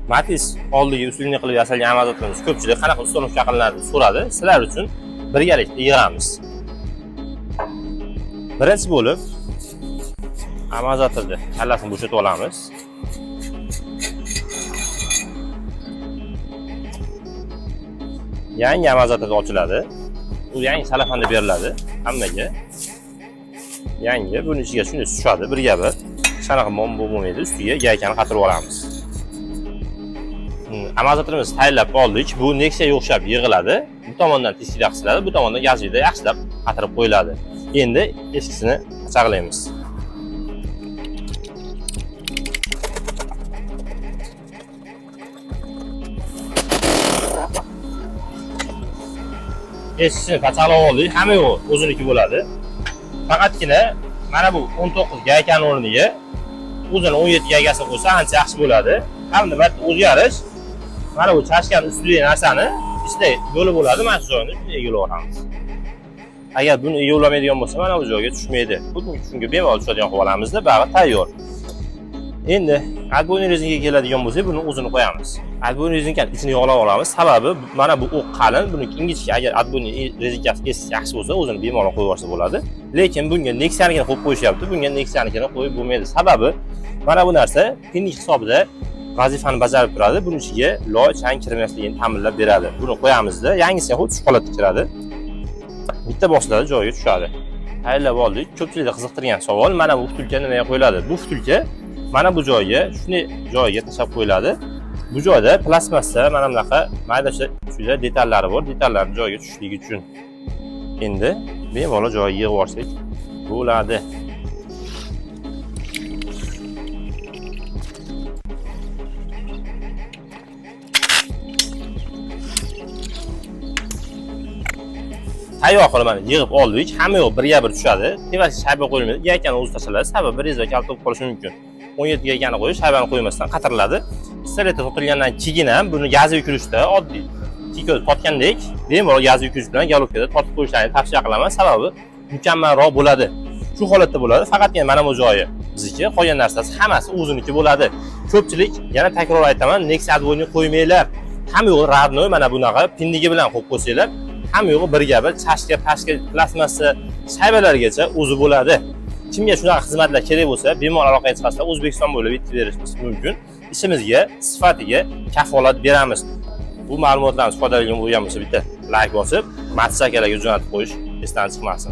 Matiz oldiga ustunlik qilib yasalgan amazotlarimiz ko'pchilik qanaqa ustunoq qilinadi so'radi. Sizlar uchun birgalikda yig'amiz. Birinchi bo'lib amazotrni kallasini bo'shatib olamiz. Yangi amazotr ochiladi. Bu yangi salafanda beriladi hammaga. Yangi buning ichiga shuni tushadi birga bir. Qanaqa bo'lmaydi, ustiga gaykani qatirib olamiz. Amazotrimiz tayyorlab oldik. Bu Nexia'ga o'xshab yig'iladi. Bu tomondan teskari qisiladi, bu tomondan gazida yaxshilab qatirib qo'yiladi. Endi eskisini chaqlaymiz. Eskisini qachaqlab oldik. Hamma yo'q o'ziniki bo'ladi. Faqatgina mana bu 19 gaykani o'rniga o'zini 17 gaygasini qo'ysa ancha yaxshi bo'ladi. Hamda bir o'zgarish. Mana bu chashkan ustidagi narsani ichida yo'li bo'ladi, mana shu joyni egilib olamiz. Agar buni egilolmaydigan bo'lsa, mana bu joyga tushmaydi. Shunga bemalol tushadigan qilib olamizda, bag'i tayyor. Endi alboy rezinkaga keladigan bo'lsak, buni o'zini qo'yamiz. Alboy rezinkani ichini yog'lab olamiz. Sababi mana bu o'q qalin, buni ingichka. Agar alboy rezinkasi yaxshi bo'lsa, o'zini bemalol qo'yib olsa bo'ladi. Lekin bunga Nexia'nikini qo'yib qo'yishyapti. Bunga Nexia'nikini qo'yib bo'lmaydi. Sababi mana bu narsa pinnik hisobida vazifani bajarib turadi. Buning ichiga loy, chang kirmasligini ta'minlab beradi. Buni qo'yamizda, yangisi xuddi shu holatda kiradi. Bitta boshladi joyiga tushadi. Tayyorlab oldik. Ko'pchilikni qiziqtirgan savol, mana bu vtulka nimaga qo'yiladi? Bu vtulka mana bu joyga, shuni joyiga tashlab qo'yiladi. Bu joyda plastmassa mana bunaqa mayda detallari bor. Detallarni joyiga tushishligi uchun. Endi bemalol joyiga yig'ib olsak bo'ladi. Tayyor qilib mana yig'ib oldik. Hamma yo'q birga bir tushadi. Tevasiga shayba qo'yilmaydi. Gaykani o'zi tashlanadi. Sababi bir rezva kalta bo'lib qolishi mumkin. 17 gaykani qo'yish, shaybani qo'ymasdan qatiriladi. Pistoletda sotilgandan keyin ham buni gazga yukilishda oddiy tikoz totgandek bemalol gazga yukilish bilan galopkada tortib qo'yishlarini tavsiya qilaman. Sababi mukammalroq bo'ladi. Shu holatda bo'ladi. Faqatgina mana bu joyi bizniki, qolgan narsasi hammasi o'ziniki bo'ladi. Ko'pchilik, yana takror aytaman, Nexia advoyni qo'ymanglar. Hamma yo'q radnoy mana bunaqa pinnigi bilan qo'yib qo'ysanglar, hamma yo'q birga bir chashka, pashka, plastmassa shaybalargacha o'zi bo'ladi. Kimga shunaqa xizmatlar kerak bo'lsa, bemalol aloqaga chiqsa, O'zbekiston bo'ylab yetkazib berishimiz mumkin. Ishimizga, sifatiga kafolat beramiz. Bu ma'lumotlarimiz foydali bo'lgan bo'lsa, bitta like bosib, Matiz akalarga jo'natib qo'yish esdan chiqmasin.